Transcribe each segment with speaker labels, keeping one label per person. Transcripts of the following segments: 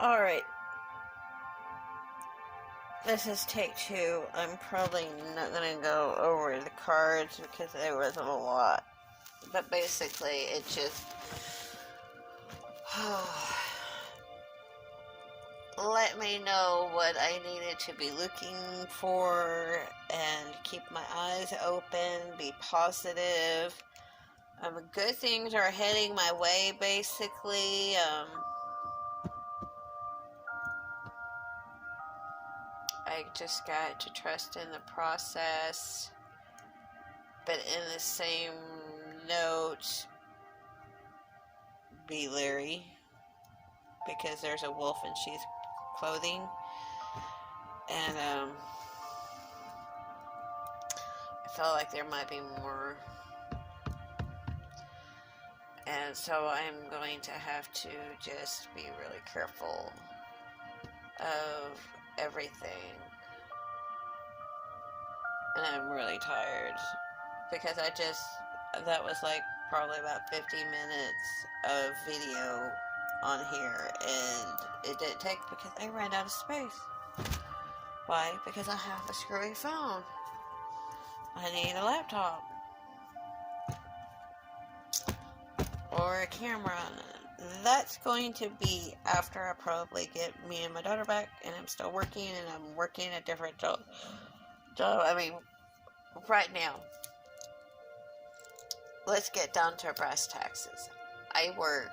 Speaker 1: Alright. This is take 2. I'm probably not going to go over the cards because there wasn't a lot. But basically, it just... let me know what I needed to be looking for and keep my eyes open, be positive. Good things are heading my way, basically. I just got to trust in the process. But in the same note, be leery. Because there's a wolf in sheep's clothing. And, I felt like there might be more. And so I'm going to have to just be really careful of everything. And I'm really tired. Because that was like probably about 50 minutes of video on here. And it didn't take because I ran out of space. Why? Because I have a screwy phone. I need a laptop. Or a camera. That's going to be after I probably get me and my daughter back, and I'm still working, and I'm working a different job. Right now, let's get down to brass taxes. I work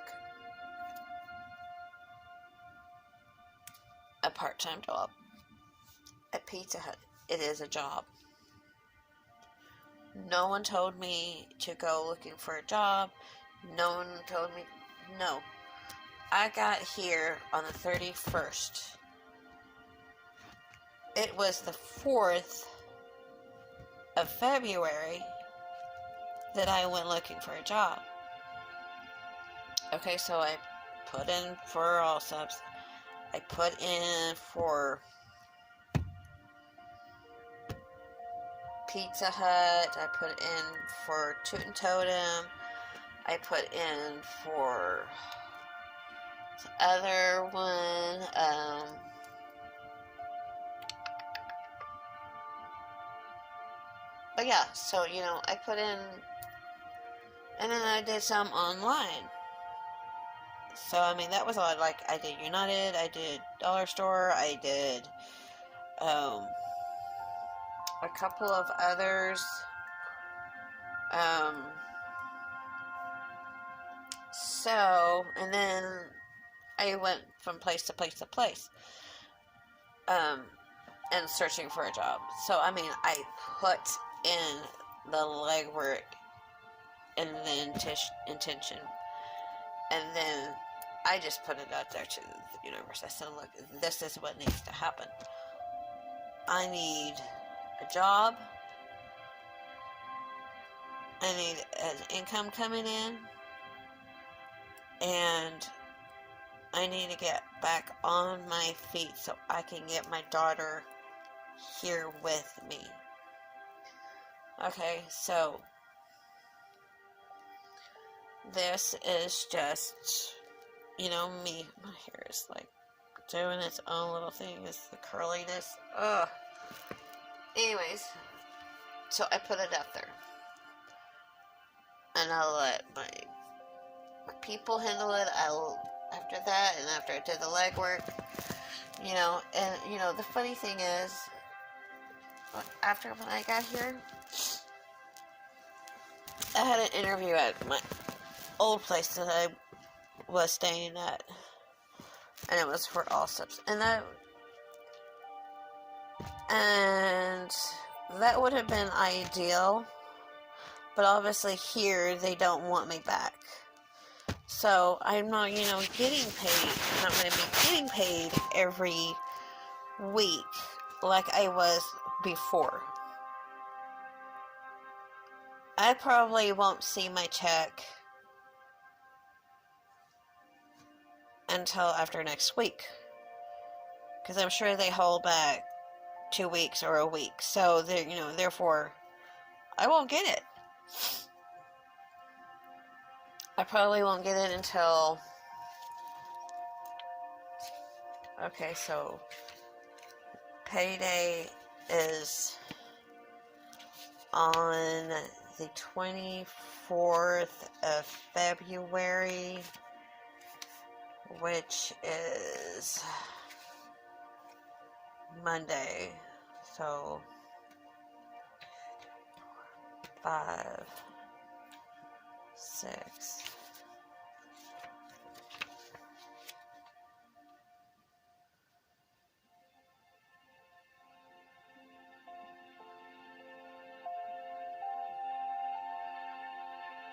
Speaker 1: a part-time job at Pizza Hut. It is a job. No one told me to go looking for a job. No one told me, no. I got here on the 31st. It was the 4th of February that I went looking for a job. Okay, so I put in for Allsup's. I put in for Pizza Hut. I put in for Toot and Totem. I put in for the other one, but yeah, so, I put in, and then I did some online. So, that was a lot. Like, I did United, I did Dollar Store, I did, a couple of others, so, and then I went from place to place to place, and searching for a job. So, I put in the legwork and the intention, and then I just put it out there to the universe. I said, look, this is what needs to happen. I need a job. I need an income coming in. And I need to get back on my feet so I can get my daughter here with me. Okay, so this is just, me. My hair is like doing its own little thing. It's the curliness. Ugh. Anyways, so I put it out there. And I'll let my people handle it. After that, and after I did the legwork, and the funny thing is, when I got here, I had an interview at my old place that I was staying at, and it was for Allsup's, and that would have been ideal, but obviously here they don't want me back. So, I'm not, getting paid. I'm not going to be getting paid every week like I was before. I probably won't see my check until after next week. Because I'm sure they hold back 2 weeks or a week. So, therefore, I won't get it. I probably won't get it until Okay, so payday is on the 24th of February, which is Monday. So 5, 6.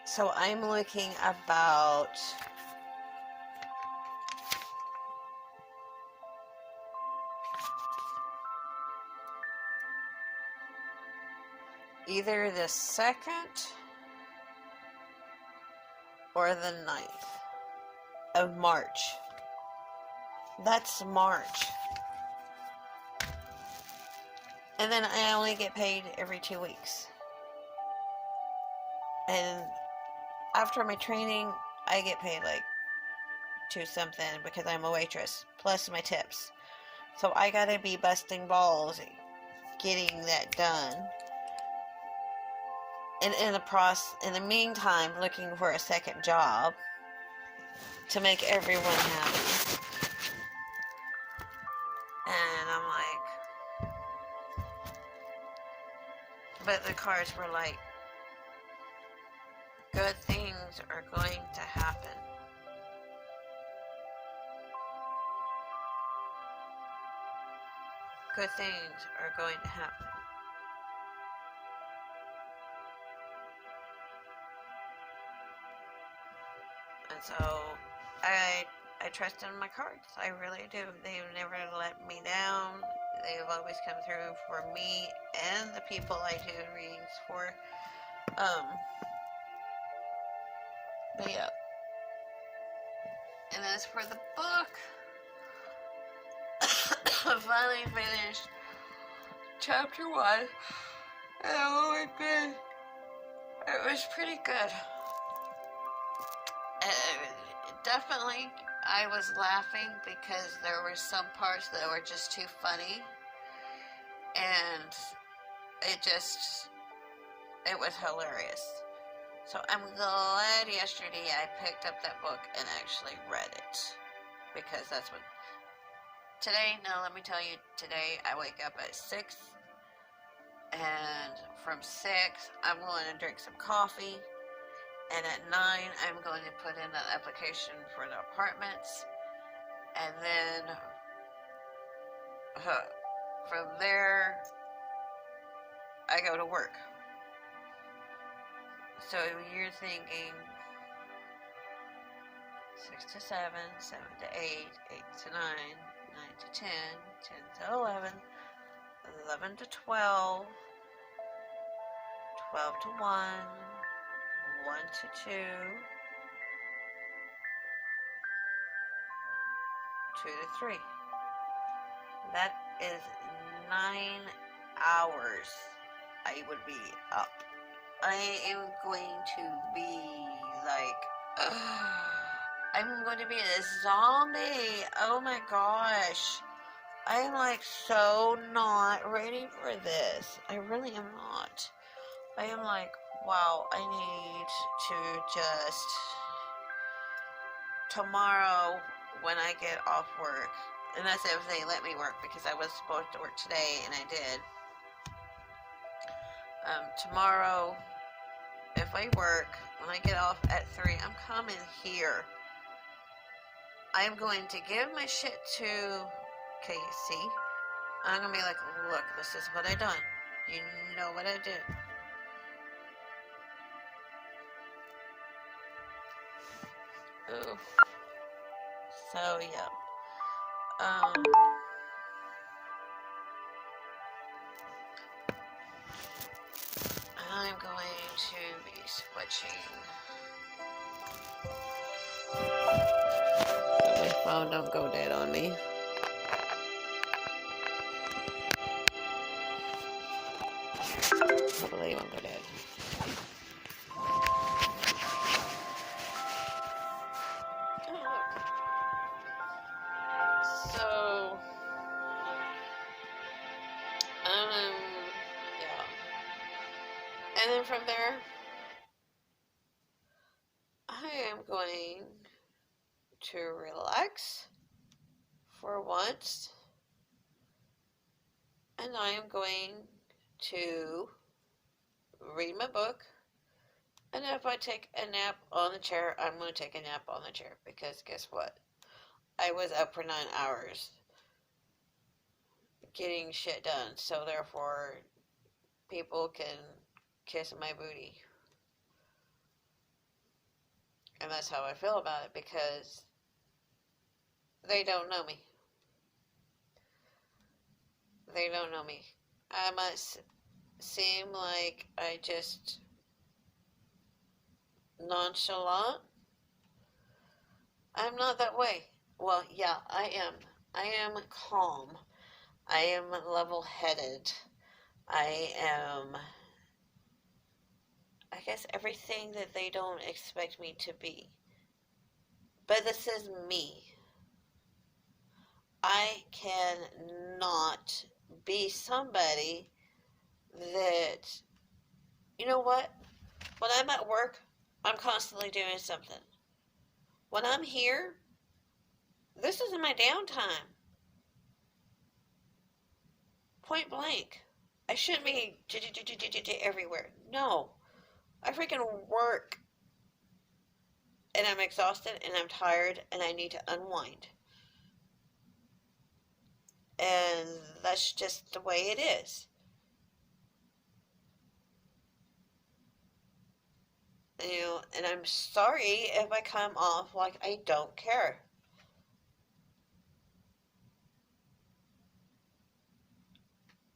Speaker 1: So I'm looking about either the 2nd or the 9th of March. That's March. And then I only get paid every 2 weeks. And after my training, I get paid like 2 something because I'm a waitress, plus my tips. So I gotta be busting balls getting that done. And in the meantime, looking for a second job to make everyone happy. And I'm like, but the cards were like, good things are going to happen. Good things are going to happen. And so I trust in my cards. I really do. They've never let me down. They've always come through for me and the people I do readings for. But yeah. And as for the book, I finally finished chapter 1. And oh my god, it was pretty good. Definitely, I was laughing because there were some parts that were just too funny. And it was hilarious. So I'm glad yesterday I picked up that book and actually read it. Because that's what... Today, now let me tell you, today I wake up at 6. And from 6, I'm going to drink some coffee. And at 9, I'm going to put in an application for the apartments. And then from there, I go to work. So you're thinking 6 to 7, 7 to 8, 8 to 9, 9 to 10, 10 to 11, 11 to 12, 12 to 1, 1 to 2, 2 to 3. That is 9 hours I would be up. I am going to be like, I'm going to be a zombie. Oh my gosh. I am like so not ready for this. I really am not. I am like, wow, I need to just, tomorrow when I get off work, and that's if they let me work because I was supposed to work today and I did. Tomorrow, if I work, when I get off at 3, I'm coming here. I'm going to give my shit to Casey. I'm going to be like, look, this is what I done. You know what I did. Ooh. So, yeah. I'm going to be switching. So my phone don't go dead on me. Hopefully it won't go dead. Oh, look. So And then from there, I am going to relax for once. And I am going to read my book. And if I take a nap on the chair, I'm going to take a nap on the chair. Because guess what? I was up for 9 hours getting shit done. So therefore, people can kiss my booty. And that's how I feel about it, because they don't know me. They don't know me. I must seem like I just nonchalant. I'm not that way. Well, yeah, I am. I am calm. I am level-headed. I am, I guess, everything that they don't expect me to be. But this is me. I cannot be somebody that, you know what? When I'm at work, I'm constantly doing something. When I'm here, this isn't my downtime. Point blank. I shouldn't be everywhere. No. I freaking work and I'm exhausted and I'm tired and I need to unwind. And that's just the way it is. You know, and I'm sorry if I come off like I don't care.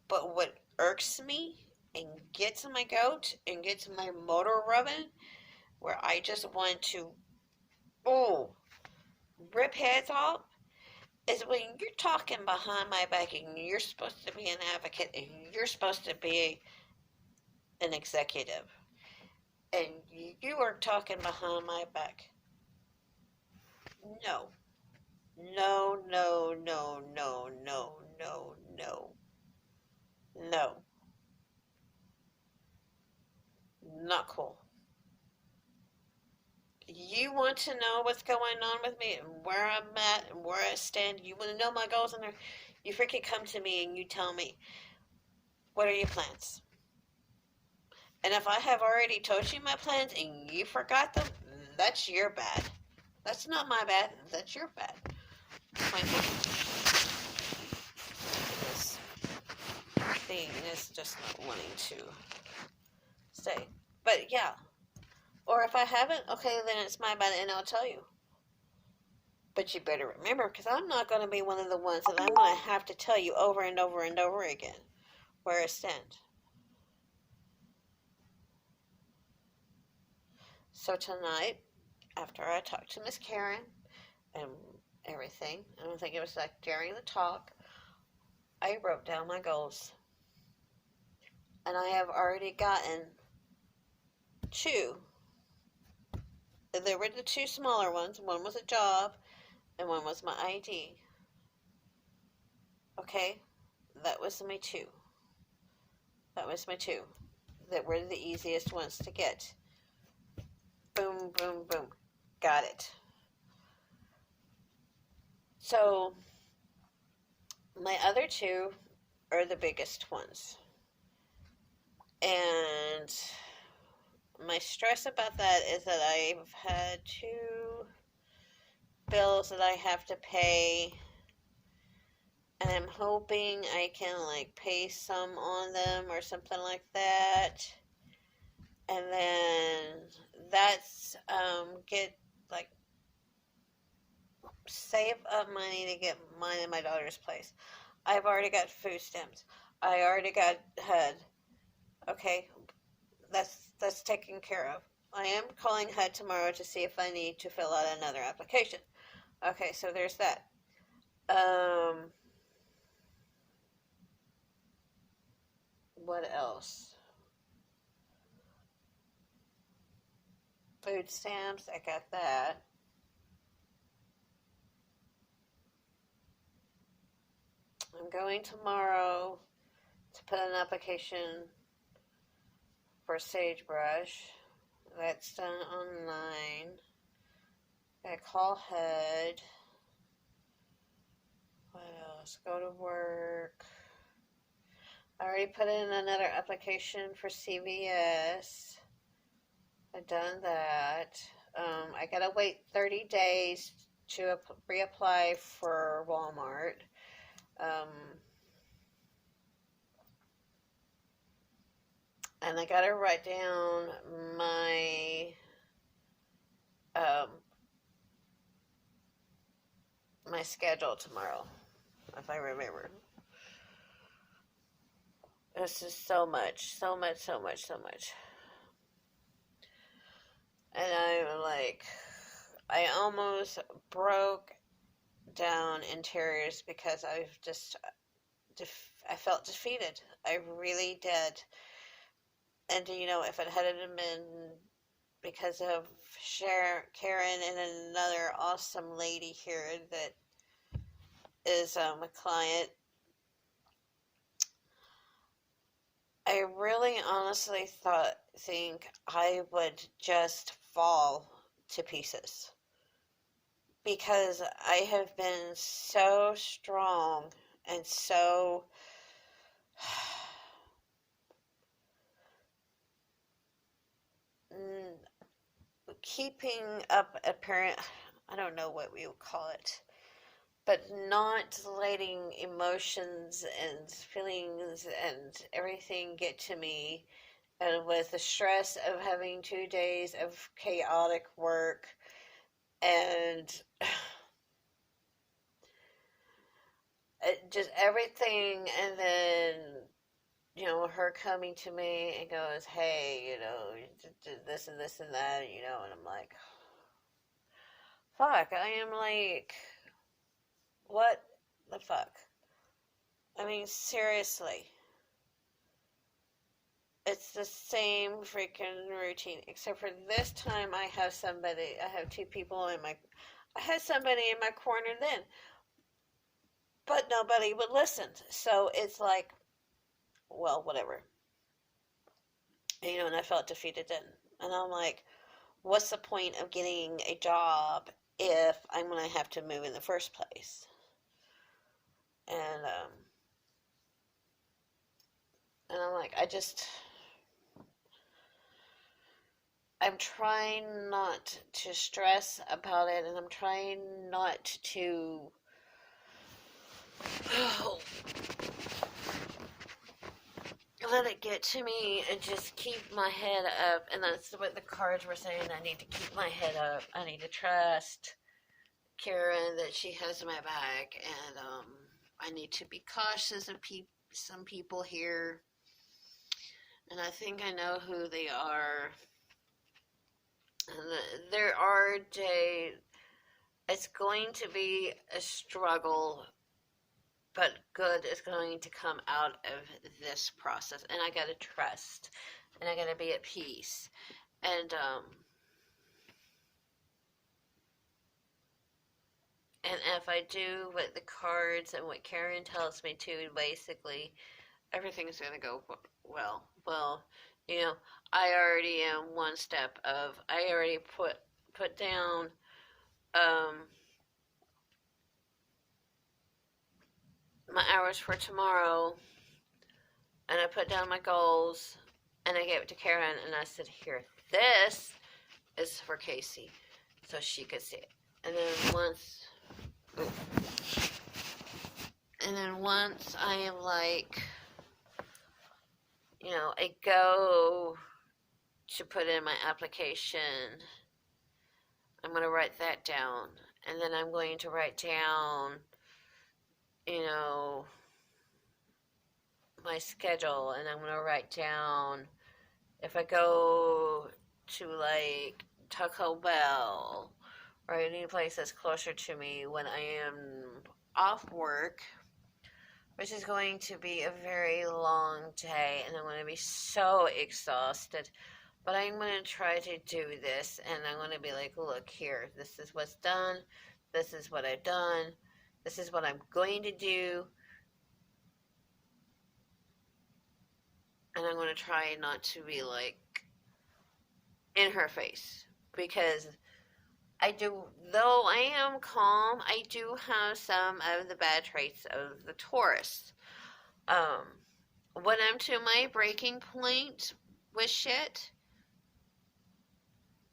Speaker 1: But what irks me and gets my goat and gets my motor rubbing, where I just want to, rip heads off, is when you're talking behind my back and you're supposed to be an advocate and you're supposed to be an executive. And you are talking behind my back. No. No, no, no, no, no, no, no. No. Not cool. You want to know what's going on with me and where I'm at and where I stand. You want to know my goals in there. You freaking come to me and you tell me, what are your plans? And if I have already told you my plans and you forgot them, that's your bad. That's not my bad. That's your bad. This thing is just not wanting to stay. But yeah. Or if I haven't, okay, then it's my bad and I'll tell you. But you better remember, because I'm not going to be one of the ones that I'm going to have to tell you over and over and over again where I stand. So tonight, after I talked to Miss Karen and everything, I don't think it was like during the talk, I wrote down my goals. And I have already gotten 2. There were the 2 smaller ones. One was a job and one was my ID. Okay? That was my 2. That was my 2. That were the easiest ones to get. Boom, boom, boom. Got it. So, my other 2 are the biggest ones. And my stress about that is that I've had 2 bills that I have to pay. And I'm hoping I can, like, pay some on them or something like that. And then that's, get, like, save up money to get mine and my daughter's place. I've already got food stamps. I already got HUD. Okay, that's taken care of. I am calling HUD tomorrow to see if I need to fill out another application. Okay, so there's that. What else? Food stamps, I got that. I'm going tomorrow to put an application for sagebrush. That's done online. Gotta call HUD. What else? Go to work. I already put in another application for CVS. I've done that. I gotta wait 30 days to reapply for Walmart. And I gotta write down my my schedule tomorrow, if I remember. This is so much. And I'm like, I almost broke down in tears because I felt defeated. I really did. And if it hadn't been because of Karen and another awesome lady here that is a client, I really honestly think I would just fall to pieces, because I have been so strong and so keeping up apparent, I don't know what we would call it, but not letting emotions and feelings and everything get to me. And with the stress of having 2 days of chaotic work and just everything, and then her coming to me and goes, hey, this and this and that, and I'm like, fuck, I am like, what the fuck? I mean, seriously. It's the same freaking routine, except for this time I have 2 people I had somebody in my corner then, but nobody would listen. So it's like, well, whatever. And I felt defeated then. And I'm like, what's the point of getting a job if I'm going to have to move in the first place? And I'm like, I'm trying not to stress about it, and I'm trying not to let it get to me, and just keep my head up. And that's what the cards were saying. I need to keep my head up. I need to trust Karen that she has my back, and I need to be cautious of some people here, and I think I know who they are. And there are days, it's going to be a struggle, but good is going to come out of this process, and I gotta trust, and I gotta be at peace. And if I do what the cards and what Karen tells me to, basically everything's gonna go well. Well, I already am one step of. I already put down my hours for tomorrow, and I put down my goals, and I gave it to Karen, and I said, here, this is for Casey, so she could see it. And then once I am like, I go to put in my application, I'm going to write that down, and then I'm going to write down, my schedule, and I'm going to write down if I go to like Taco Bell or any place that's closer to me when I am off work, which is going to be a very long day, and I'm going to be so exhausted. But I'm going to try to do this, and I'm going to be like, look here, this is what's done, this is what I've done, this is what I'm going to do, and I'm going to try not to be like in her face because though I am calm, I do have some of the bad traits of the Taurus. Um, when I'm to my breaking point with shit,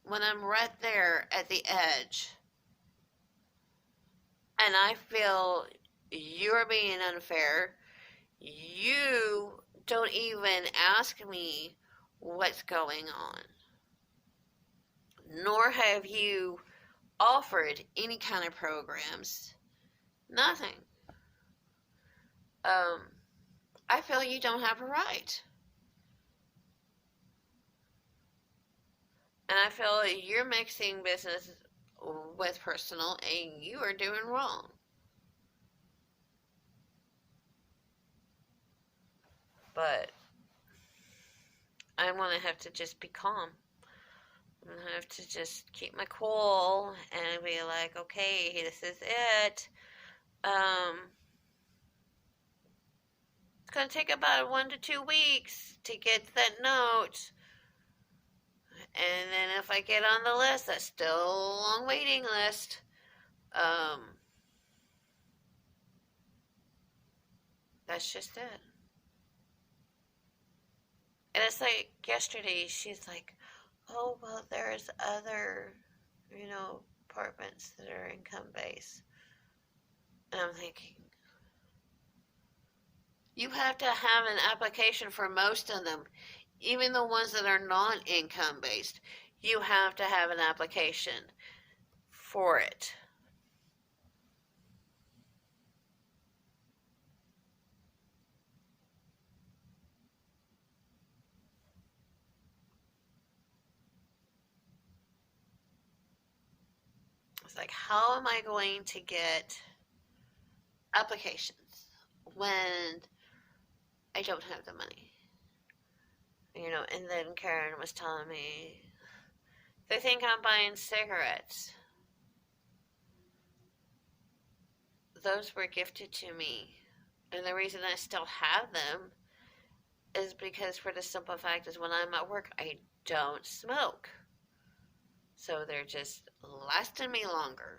Speaker 1: when I'm right there at the edge, and I feel you're being unfair, you don't even ask me what's going on, nor have you offered any kind of programs. Nothing. Um, I feel you don't have a right. And I feel you're mixing business with personal and you are doing wrong. But I'm going to have to just be calm. I'm going to have to just keep my cool and be like, okay, this is it. It's going to take about 1 to 2 weeks to get that note. And then if I get on the list, that's still a long waiting list. That's just it. And it's like yesterday, she's like, oh, well, there's other, apartments that are income based. And I'm thinking, you have to have an application for most of them, even the ones that are non income based. You have to have an application for it. It's like, how am I going to get applications when I don't have the money? And then Karen was telling me, they think I'm buying cigarettes. Those were gifted to me. And the reason I still have them is because, for the simple fact is, when I'm at work, I don't smoke. So they're just lasting me longer.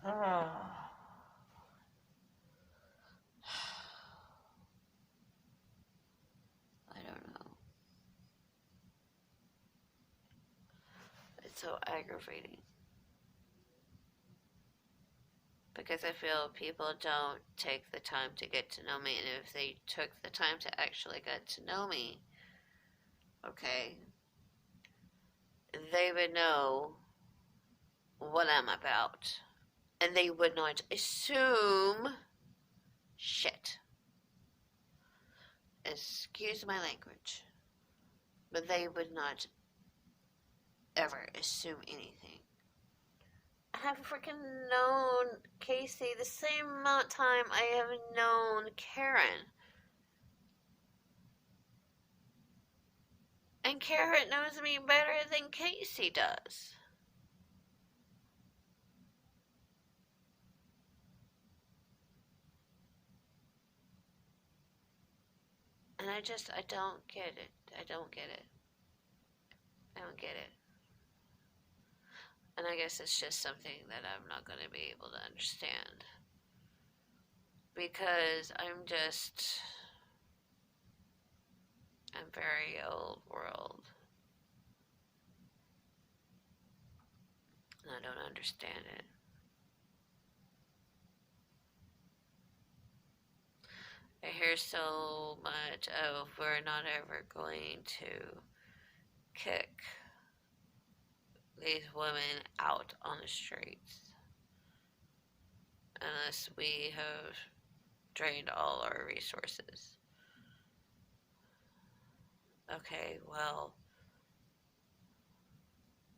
Speaker 1: Oh. I don't know. It's so aggravating. Because I feel people don't take the time to get to know me. And if they took the time to actually get to know me, okay, they would know what I'm about. And they would not assume shit. Excuse my language. But they would not ever assume anything. I have freaking known Casey the same amount of time I have known Karen. And Karen knows me better than Casey does. And I don't get it. I don't get it. I don't get it. And I guess it's just something that I'm not going to be able to understand. Because I'm very old world. And I don't understand it. I hear so much of, we're not ever going to kick these women out on the streets unless we have drained all our resources. Okay, well,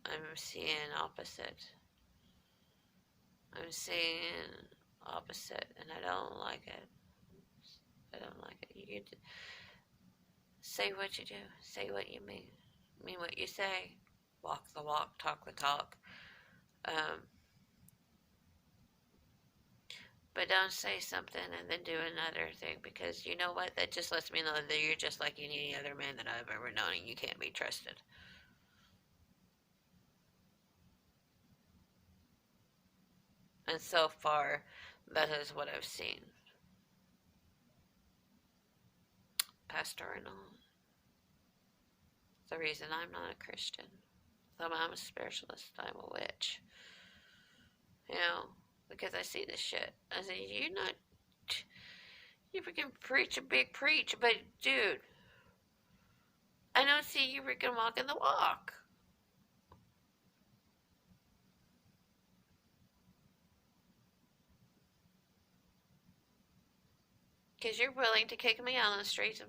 Speaker 1: I'm seeing opposite. I'm seeing opposite, and I don't like it. I don't like it. You say what you do. Say what you mean. Mean what you say. Walk the walk, talk the talk. But don't say something and then do another thing, because you know what? That just lets me know that you're just like any other man that I've ever known, and you can't be trusted. And so far, that is what I've seen. Pastoral. The reason I'm not a Christian. I'm a spiritualist. I'm a witch. You know, because I see this shit. I say, you're not. You freaking preach a big preach, but dude, I don't see you freaking walking the walk. Because you're willing to kick me out on the streets of.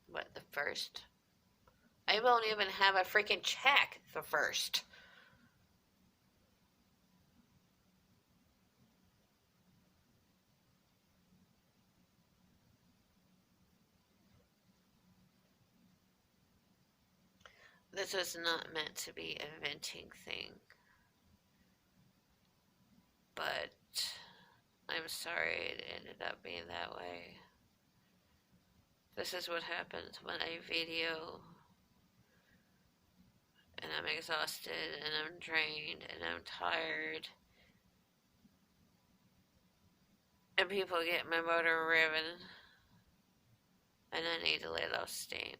Speaker 1: What, the first? I won't even have a freaking check the first. This was not meant to be a venting thing. But I'm sorry it ended up being that way. This is what happens when I video and I'm exhausted and I'm drained and I'm tired. And people get my motor riven. And I need to let off steam.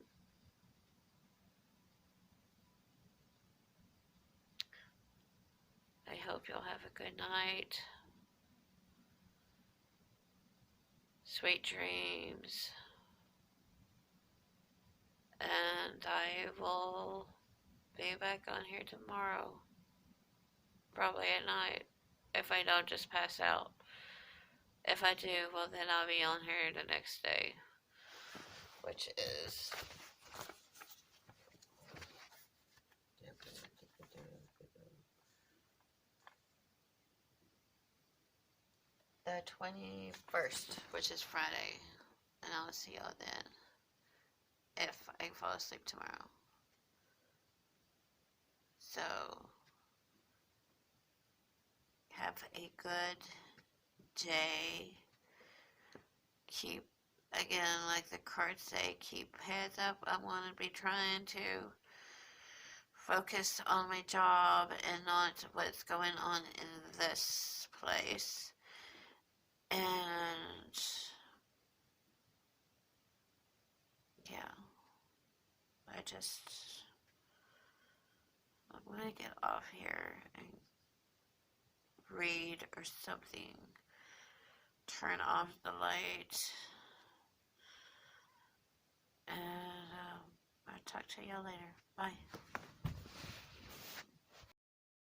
Speaker 1: I hope you'll have a good night. Sweet dreams. And I will be back on here tomorrow. Probably at night. If I don't just pass out. If I do, well then I'll be on here the next day. Which is... the 21st, which is Friday. And I'll see y'all then. If I fall asleep tomorrow. So, have a good day. Keep, again, like the cards say, keep heads up. I want to be trying to focus on my job and not what's going on in this place. And yeah, I'm gonna get off here and read or something. Turn off the light. And I'll talk to y'all later. Bye.